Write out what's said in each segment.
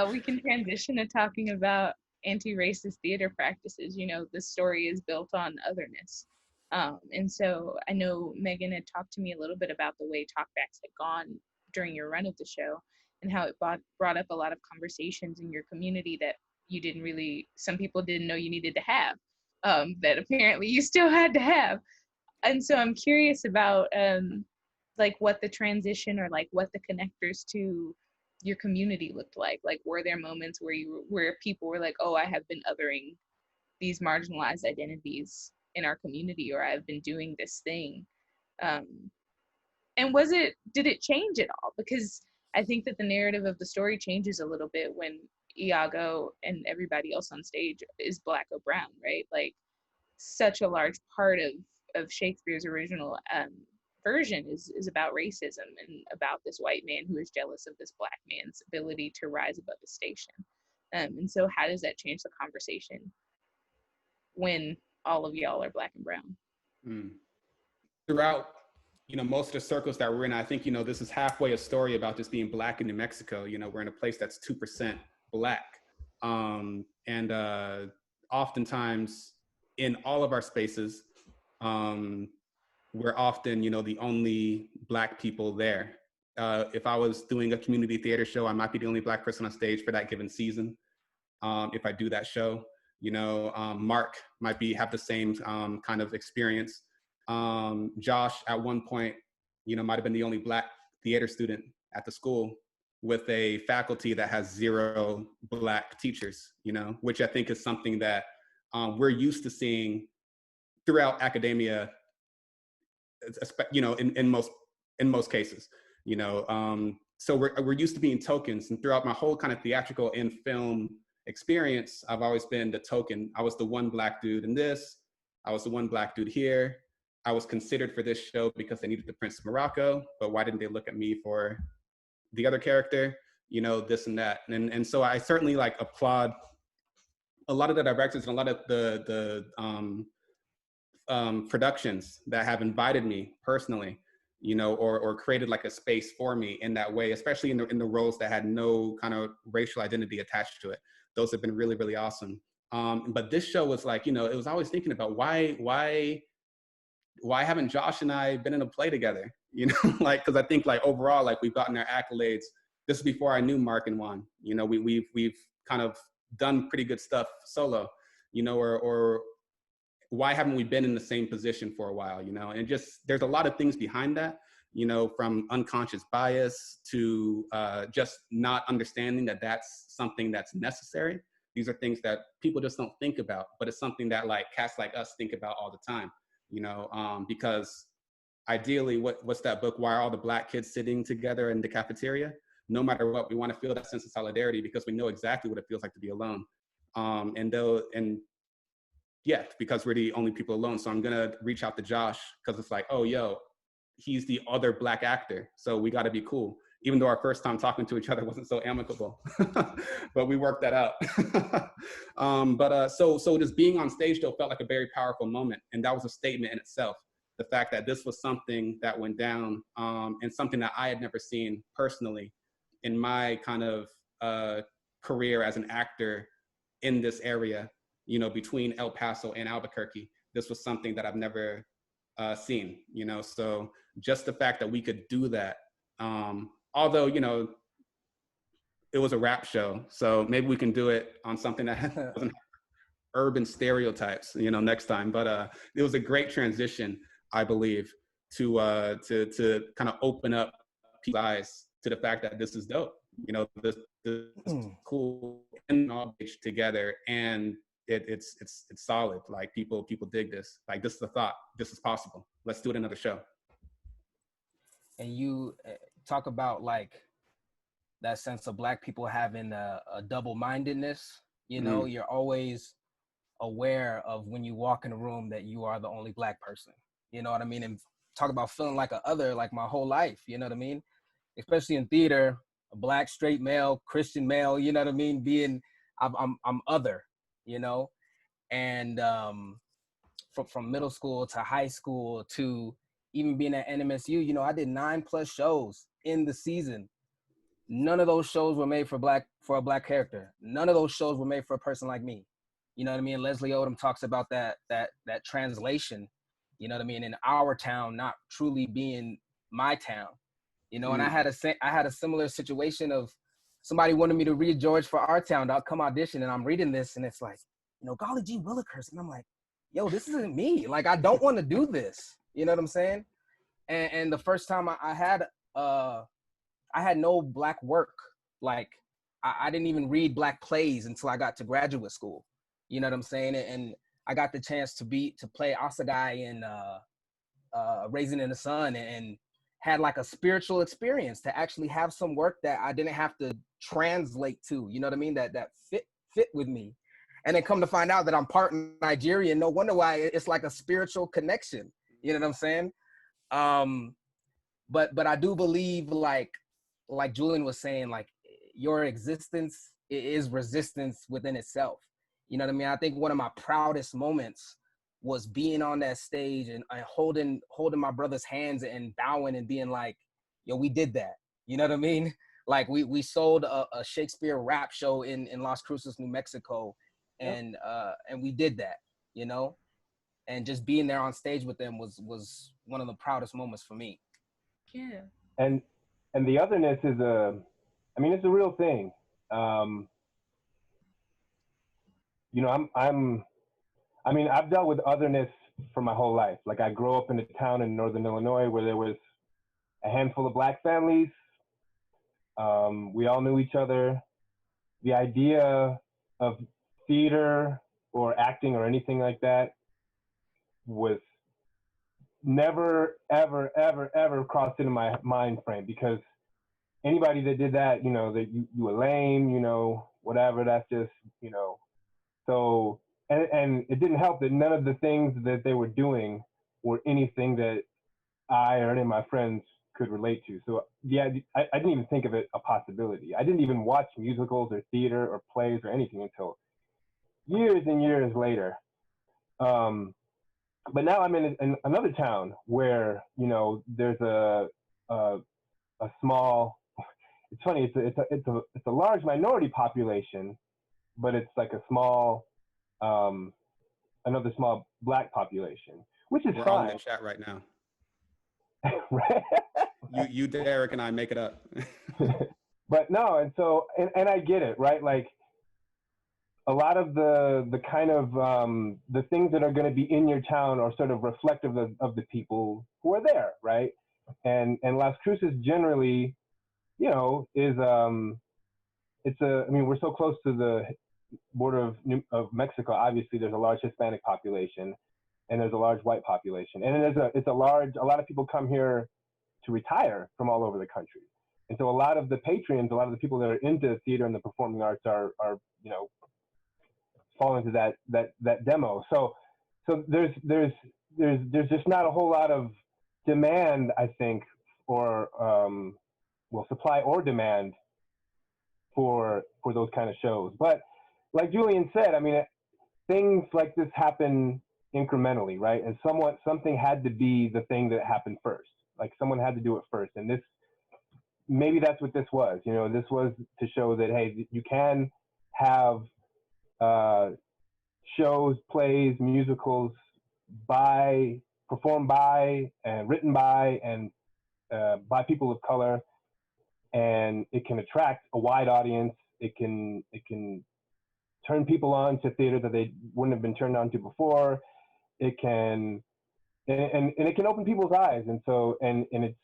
We can transition to talking about anti-racist theater practices. You know, the story is built on otherness. And so I know Megan had talked to me a little bit about the way talkbacks had gone during your run of the show and how it brought up a lot of conversations in your community that you didn't really, some people didn't know you needed to have, that apparently you still had to have. And so I'm curious about like what the transition or like what the connectors to your community looked like. Like, were there moments where where people were like, oh, I have been othering these marginalized identities in our community, or I've been doing this thing? Um, and did it change at all? Because I think that the narrative of the story changes a little bit when Iago and everybody else on stage is black or brown, right? Like, such a large part of Shakespeare's original version is about racism and about this white man who is jealous of this black man's ability to rise above his station. And so, how does that change the conversation when all of y'all are black and brown? Mm. Throughout, most of the circles that we're in, I think, this is halfway a story about just being black in New Mexico. We're in a place that's 2% black. And oftentimes in all of our spaces, we're often, the only black people there. If I was doing a community theater show, I might be the only black person on stage for that given season. If I do that show, Mark might have the same kind of experience. Josh at one point, might have been the only black theater student at the school with a faculty that has 0 black teachers, which I think is something that we're used to seeing throughout academia, in most cases, so we're used to being tokens. And throughout my whole kind of theatrical and film experience, I've always been the token. I was the one black dude in this. I was the one black dude here. I was considered for this show because they needed the Prince of Morocco, but why didn't they look at me for the other character? This and that. And so I certainly applaud a lot of the directors and a lot of the productions that have invited me personally, or created a space for me in that way, especially in the roles that had no kind of racial identity attached to it. Those have been really, really awesome. But this show was it was always thinking about why haven't Josh and I been in a play together? Because I think overall, we've gotten our accolades. This is before I knew Mark and Juan. We've kind of done pretty good stuff solo, or why haven't we been in the same position for a while, and just there's a lot of things behind that, from unconscious bias to just not understanding that that's something that's necessary. These are things that people just don't think about, but it's something that cats like us think about all the time, because ideally, what's that book, Why Are All the Black Kids Sitting Together in the Cafeteria? No matter what, we want to feel that sense of solidarity because we know exactly what it feels like to be alone. Yeah, because we're the only people alone. So I'm gonna reach out to Josh because it's oh, yo, he's the other black actor. So we gotta be cool. Even though our first time talking to each other wasn't so amicable, but we worked that out. So just being on stage though felt like a very powerful moment. And that was a statement in itself. The fact that this was something that went down and something that I had never seen personally in my kind of career as an actor in this area, between El Paso and Albuquerque. This was something that I've never seen, so just the fact that we could do that, although, it was a rap show, so maybe we can do it on something that doesn't have urban stereotypes, next time. But it was a great transition, I believe, to kind of open up people's eyes to the fact that this is dope, this is cool and all together, and it's solid. People dig this. This is the thought. This is possible. Let's do it another show. And you talk about that sense of black people having a double-mindedness. You're always aware of when you walk in a room that you are the only black person. You know what I mean? And talk about feeling like a other my whole life. You know what I mean? Especially in theater, a black straight male, Christian male. You know what I mean? Being I'm other. And from middle school to high school to even being at NMSU, I did 9+ shows in the season none of those shows were made for a black character. None of those shows were made for a person like me. You know what I mean? Leslie Odom talks about that translation, you know what I mean, in our town not truly being my town. You know, and I had a similar situation of somebody wanted me to read George for our town. I'll come audition and I'm reading this and it's like, you know, golly gee willikers. And I'm like, yo, this isn't me. Like, I don't want to do this. You know what I'm saying? And the first time I had no black work. Like, I didn't even read black plays until I got to graduate school. You know what I'm saying? And I got the chance to play Asadai in Raisin in the Sun, and had like a spiritual experience to actually have some work that I didn't have to translate to. You know what I mean? That fit with me. And then come to find out that I'm part Nigerian. No wonder why it's like a spiritual connection. You know what I'm saying? But I do believe, like Julian was saying, like, your existence is resistance within itself. You know what I mean? I think one of my proudest moments was being on that stage and holding my brother's hands and bowing and being like, yo, we did that. You know what I mean? Like, we sold a Shakespeare rap show in Las Cruces, New Mexico. And we did that, you know? And just being there on stage with them was one of the proudest moments for me. Yeah. And the otherness is it's a real thing. You know, I've dealt with otherness for my whole life. Like, I grew up in a town in Northern Illinois where there was a handful of black families. We all knew each other. The idea of theater or acting or anything like that was never, ever, ever, ever crossed into my mind frame, because anybody that did that, you know, that you were lame, you know, whatever, that's just, you know. So, and it didn't help that none of the things that they were doing were anything that I or any of my friends could relate to. So yeah, I didn't even think of it a possibility. I didn't even watch musicals or theater or plays or anything until years and years later. But now I'm in another town where, you know, there's a small. It's funny. It's a large minority population, but it's like a small, another small black population, which is We're fine. all in the chat right now. Right? You, Derek, and I make it up. But no, and so, and I get it, right? Like, a lot of the kind of the things that are going to be in your town are sort of reflective of the people who are there, right? And Las Cruces generally, you know, is we're so close to the border of Mexico. Obviously, there's a large Hispanic population, and there's a large white population, and a lot of people come here to retire from all over the country, and so a lot of the patrons, a lot of the people that are into theater and the performing arts are you know, fall into that demo. So there's just not a whole lot of demand, I think, or supply or demand for those kind of shows. But like Julian said, I mean, things like this happen incrementally, right? And something had to be the thing that happened first. Like, someone had to do it first, and maybe that's what this was. You know, this was to show that, hey, you can have shows, plays, musicals performed by and written by and by people of color, and it can attract a wide audience. It can turn people on to theater that they wouldn't have been turned on to before. It can and it can open people's eyes, and so and it's.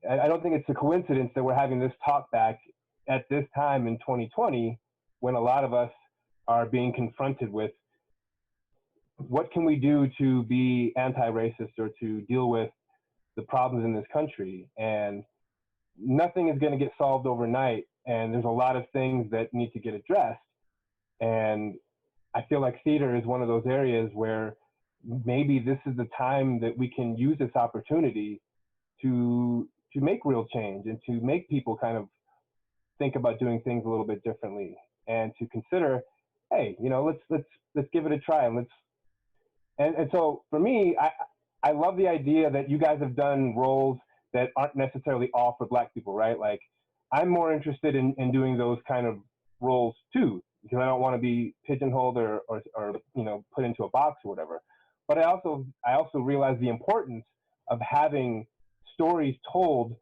I don't think it's a coincidence that we're having this talk back at this time in 2020, when a lot of us are being confronted with what can we do to be anti-racist or to deal with the problems in this country. And nothing is going to get solved overnight, and there's a lot of things that need to get addressed. And I feel like theater is one of those areas where maybe this is the time that we can use this opportunity to make real change and to make people kind of think about doing things a little bit differently, and to consider, hey, you know, let's give it a try, and so for me, I love the idea that you guys have done roles that aren't necessarily all for Black people, right? Like, I'm more interested in doing those kind of roles too, because I don't want to be pigeonholed or put into a box or whatever. But I also realize the importance of having stories told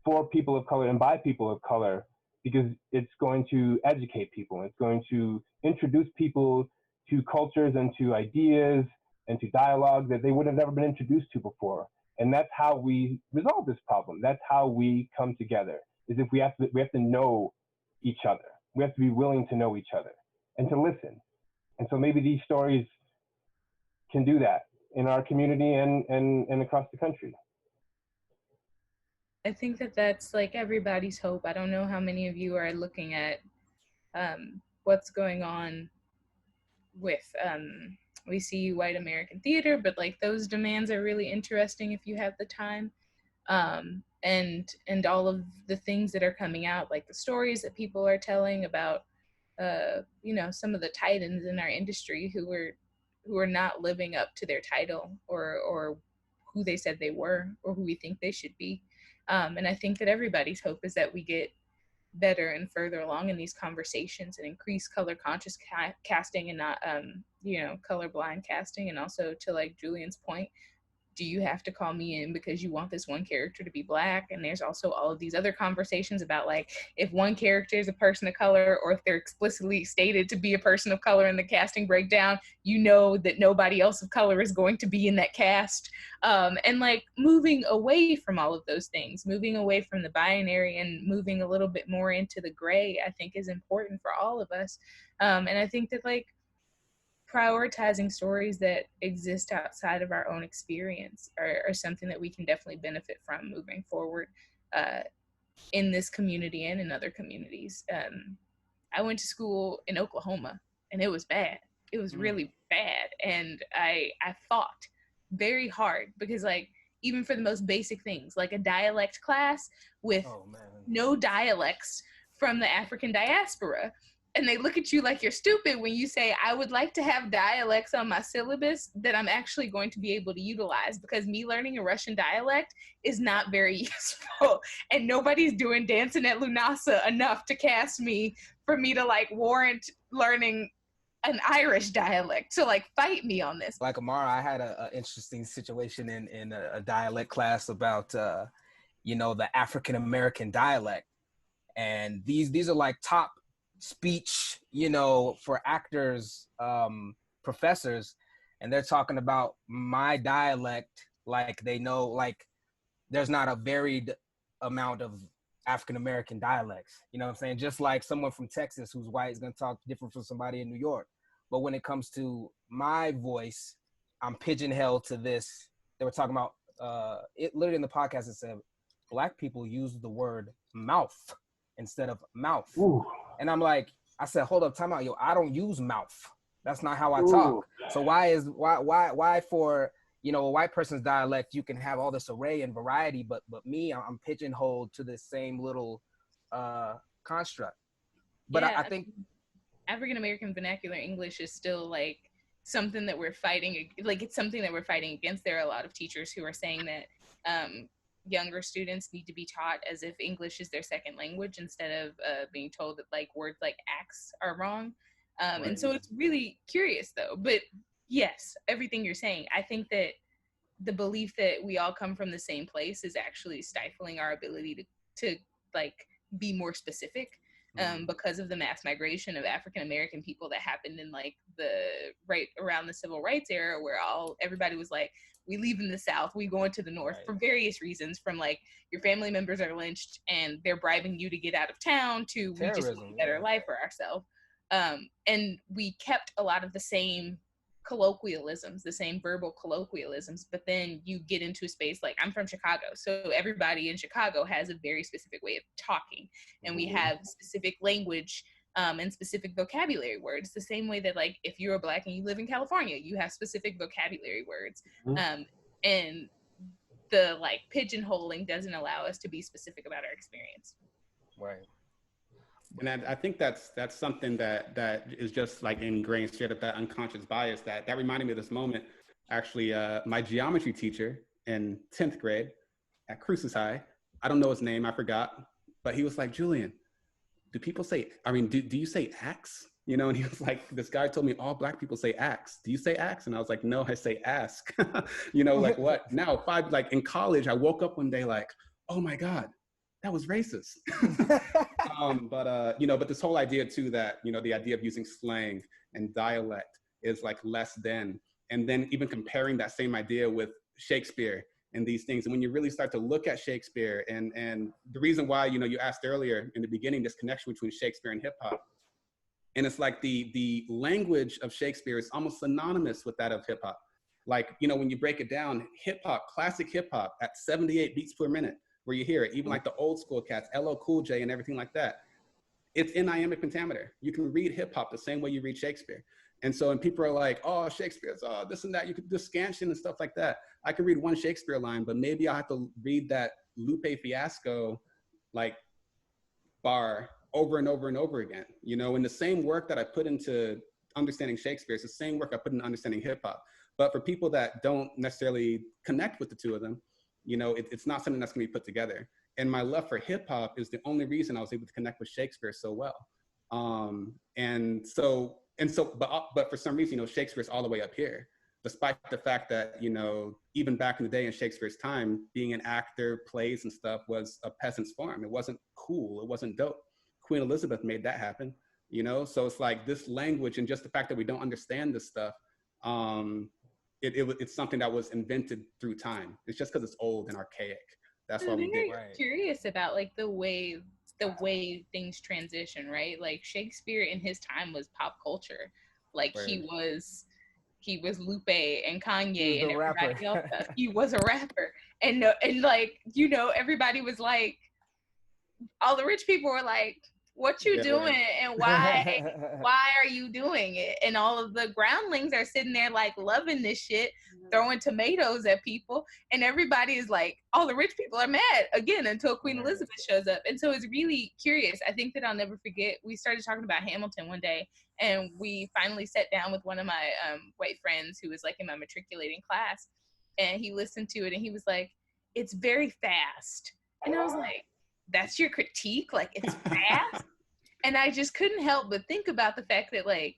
for people of color and by people of color, because it's going to educate people. It's going to introduce people to cultures and to ideas and to dialogue that they would have never been introduced to before. And that's how we resolve this problem. That's how we come together, is if we have to know each other. We have to be willing to know each other and to listen. And so maybe these stories can do that in our community and across the country. I think that that's like everybody's hope. I don't know how many of you are looking at what's going on with we see white American theater, but like those demands are really interesting if you have the time. And all of the things that are coming out, like the stories that people are telling about some of the titans in our industry who are not living up to their title or who they said they were or who we think they should be. And I think that everybody's hope is that we get better and further along in these conversations and increase color conscious casting and not colorblind casting. And also, to like Julian's point, do you have to call me in because you want this one character to be Black? And there's also all of these other conversations about like, if one character is a person of color or if they're explicitly stated to be a person of color in the casting breakdown, you know that nobody else of color is going to be in that cast. And like moving away from all of those things, moving away from the binary and moving a little bit more into the gray, I think is important for all of us. And I think that like prioritizing stories that exist outside of our own experience are something that we can definitely benefit from moving forward in this community and in other communities. I went to school in Oklahoma and it was bad. It was really bad. And I fought very hard because like, even for the most basic things, like a dialect class with no dialects from the African diaspora. And they look at you like you're stupid when you say, I would like to have dialects on my syllabus that I'm actually going to be able to utilize, because me learning a Russian dialect is not very useful. And nobody's doing Dancing at Lunasa enough to cast me for me to like warrant learning an Irish dialect. So like fight me on this. Like Amara, I had an interesting situation in a dialect class about, the African-American dialect. And these are like top speech, for actors, professors, and they're talking about my dialect like they know, like there's not a varied amount of African-American dialects, you know what I'm saying? Just like someone from Texas who's white is going to talk different from somebody in New York. But when it comes to my voice, I'm pigeonholed to this. They were talking about it literally in the podcast. It said Black people use the word mouth instead of mouth. Ooh. And I'm like, I said, hold up, time out, yo, I don't use mouth. That's not how I talk. So why for, a white person's dialect, you can have all this array and variety, but me, I'm pigeonholed to this same little construct. But yeah, I think African-American vernacular English is still like something that we're fighting. Like it's something that we're fighting against. There are a lot of teachers who are saying that younger students need to be taught as if English is their second language instead of being told that like words like axe are wrong. Right. And so it's really curious though. But yes, everything you're saying, I think that the belief that we all come from the same place is actually stifling our ability to like be more specific. Because of the mass migration of African-American people that happened in like the right around the civil rights era, where everybody was like, we leave in the South, we go into the North for various reasons, from like your family members are lynched and they're bribing you to get out of town to we just want a better life for ourselves. And we kept a lot of the same colloquialisms, the same verbal colloquialisms, but then you get into a space like, I'm from Chicago, so everybody in Chicago has a very specific way of talking, and we have specific language and specific vocabulary words, the same way that like if you're Black and you live in California, you have specific vocabulary words. And the like pigeonholing doesn't allow us to be specific about our experience. Right. And I think that's something that is just like ingrained straight up, that unconscious bias. That reminded me of this moment. Actually, my geometry teacher in 10th grade at Cruces High, I don't know his name, I forgot, But he was like, Julian, do people say, I mean, do you say axe? You know, and he was like, this guy told me all Black people say axe. Do you say axe? And I was like, no, I say ask. You know, like what? Now, like in college, I woke up one day like, oh my God, that was racist. You know, but this whole idea too that, you know, the idea of using slang and dialect is like less than, and then even comparing that same idea with Shakespeare and these things. And when you really start to look at Shakespeare and the reason why, you know, you asked earlier in the beginning, this connection between Shakespeare and hip hop. And it's like the language of Shakespeare is almost synonymous with that of hip hop. Like, you know, when you break it down, hip hop, classic hip hop at 78 beats per minute, where you hear it, even like the old school cats, LL Cool J and everything like that. It's in iambic pentameter. You can read hip hop the same way you read Shakespeare. And so, and people are like, oh, Shakespeare's, oh, this and that. You could do scansion and stuff like that. I can read one Shakespeare line, but maybe I have to read that Lupe Fiasco, like, bar over and over and over again. You know, and the same work that I put into understanding Shakespeare is the same work I put into understanding hip hop. But for people that don't necessarily connect with the two of them, you know, it's not something that's gonna be put together. And my love for hip hop is the only reason I was able to connect with Shakespeare so well. But for some reason, you know, Shakespeare's all the way up here, despite the fact that, you know, even back in the day in Shakespeare's time, being an actor, plays and stuff was a peasant's farm. It wasn't cool. It wasn't dope. Queen Elizabeth made that happen, you know? So it's like this language and just the fact that we don't understand this stuff, it's something that was invented through time. It's just because it's old and archaic. That's why we did. Right. Curious about like the way things transition, right? Like Shakespeare in his time was pop culture. Like right. he was Lupe and Kanye and everybody else. He was a rapper, and like, you know, everybody was like, all the rich people were like, what you doing and why are you doing it? And all of the groundlings are sitting there like loving this shit, throwing tomatoes at people, and everybody is like, all the rich people are mad again until Queen Elizabeth shows up. And so it's really curious. I think that I'll never forget, we started talking about Hamilton one day, and we finally sat down with one of my white friends who was like in my matriculating class, and he listened to it and he was like, it's very fast. And I was like, that's your critique? Like, it's fast? And I just couldn't help but think about the fact that, like,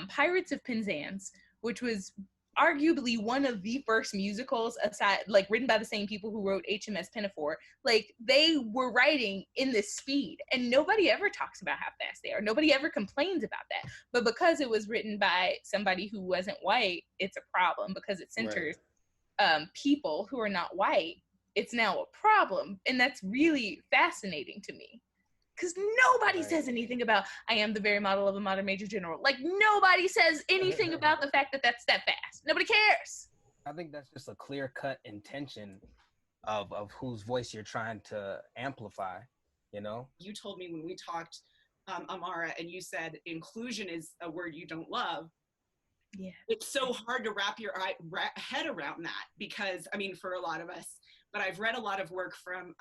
Pirates of Penzance, which was arguably one of the first musicals, aside, like, written by the same people who wrote HMS Pinafore, like, they were writing in this speed, and nobody ever talks about how fast they are. Nobody ever complains about that. But because it was written by somebody who wasn't white, it's a problem, because it centers people who are not white. It's now a problem. And that's really fascinating to me, because nobody says anything about, I am the very model of a modern major general. Like, nobody says anything about the fact that that's that fast. Nobody cares. I think that's just a clear-cut intention of whose voice you're trying to amplify, you know? You told me when we talked, Amara, and you said inclusion is a word you don't love. Yeah. It's so hard to wrap your head around that, because, I mean, for a lot of us, but I've read a lot of work from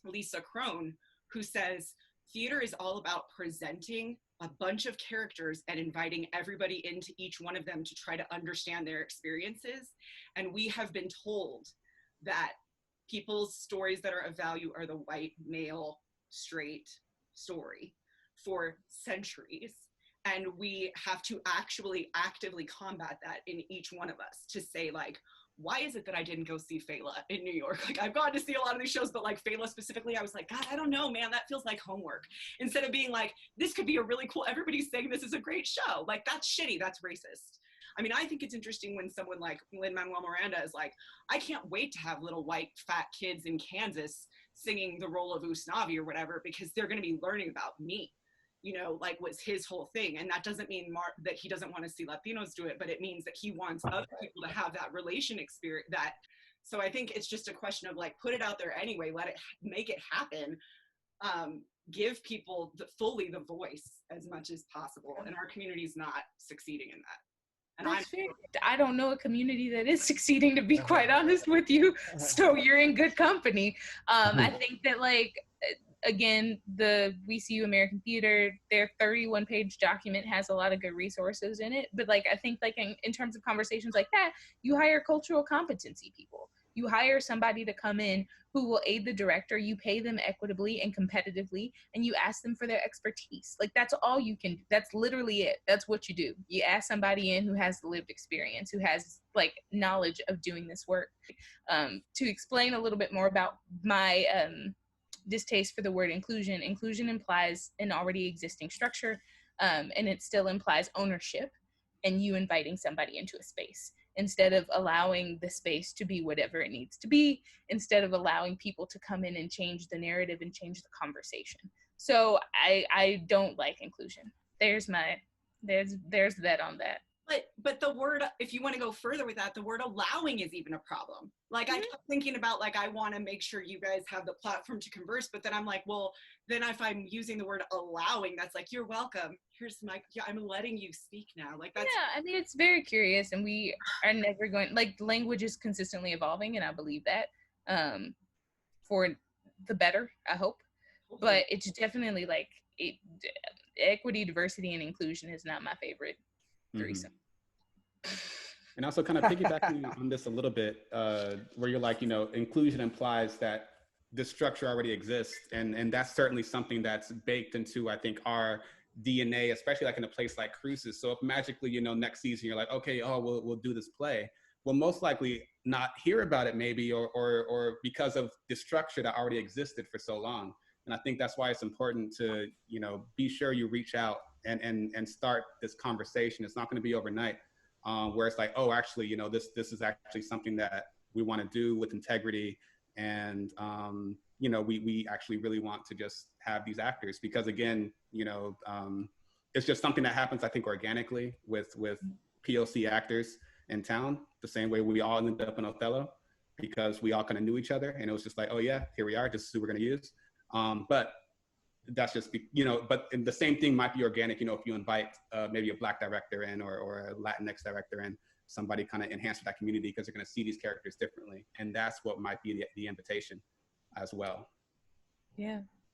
Lisa Kron, who says theater is all about presenting a bunch of characters and inviting everybody into each one of them to try to understand their experiences. And we have been told that people's stories that are of value are the white, male, straight story for centuries. And we have to actually actively combat that in each one of us, to say, like, why is it that I didn't go see Fela in New York? Like, I've gone to see a lot of these shows, but like Fela specifically, I was like, God, I don't know, man, that feels like homework. Instead of being like, this could be a really cool, everybody's saying this is a great show. Like, that's shitty, that's racist. I mean, I think it's interesting when someone like Lin-Manuel Miranda is like, I can't wait to have little white fat kids in Kansas singing the role of Usnavi or whatever, because they're gonna be learning about me. You know, like, was his whole thing. And that doesn't mean that he doesn't want to see Latinos do it, but it means that he wants other people to have that relation experience. So I think it's just a question of, like, put it out there anyway, make it happen, give people fully the voice as much as possible. And our community's not succeeding in that. And That's fair. I don't know a community that is succeeding, to be quite honest with you. So you're in good company. I think that, like, again, the VCU American Theater, their 31-page document has a lot of good resources in it. But, like, I think, like, in terms of conversations like that, you hire cultural competency people. You hire somebody to come in who will aid the director. You pay them equitably and competitively, and you ask them for their expertise. Like, that's all you can do. That's literally it. That's what you do. You ask somebody in who has lived experience, who has like knowledge of doing this work. To explain a little bit more about my distaste for the word inclusion, inclusion implies an already existing structure, and it still implies ownership and you inviting somebody into a space instead of allowing the space to be whatever it needs to be, instead of allowing people to come in and change the narrative and change the conversation. So I don't like inclusion. There's that on that. But the word, if you want to go further with that, the word allowing is even a problem. Like, I kept thinking about, like, I want to make sure you guys have the platform to converse, but then I'm like, well, then if I'm using the word allowing, that's like, you're welcome. Here's my, I'm letting you speak now. Like, that's. Yeah, I mean, it's very curious, and we are never going, like, language is consistently evolving, and I believe that, for the better, I hope. But it's definitely like, equity, diversity, and inclusion is not my favorite threesome. And also kind of piggybacking on this a little bit, where you're like, inclusion implies that the structure already exists. And that's certainly something that's baked into, I think, our DNA, especially like in a place like Cruises. So if magically, next season, you're like, okay, we'll do this play. We'll most likely not hear about it maybe, or because of the structure that already existed for so long. And I think that's why it's important to, be sure you reach out and start this conversation. It's not going to be overnight, where it's like, oh, actually, this is actually something that we want to do with integrity. And, we actually really want to just have these actors because, again, it's just something that happens, I think, organically with POC actors in town, the same way we all ended up in Othello because we all kind of knew each other. And it was just like, oh, yeah, here we are. This is who we're going to use. But that's just, but the same thing might be organic, if you invite maybe a Black director in or a Latinx director in, somebody kind of enhance that community because they're going to see these characters differently. And that's what might be the invitation as well. Yeah.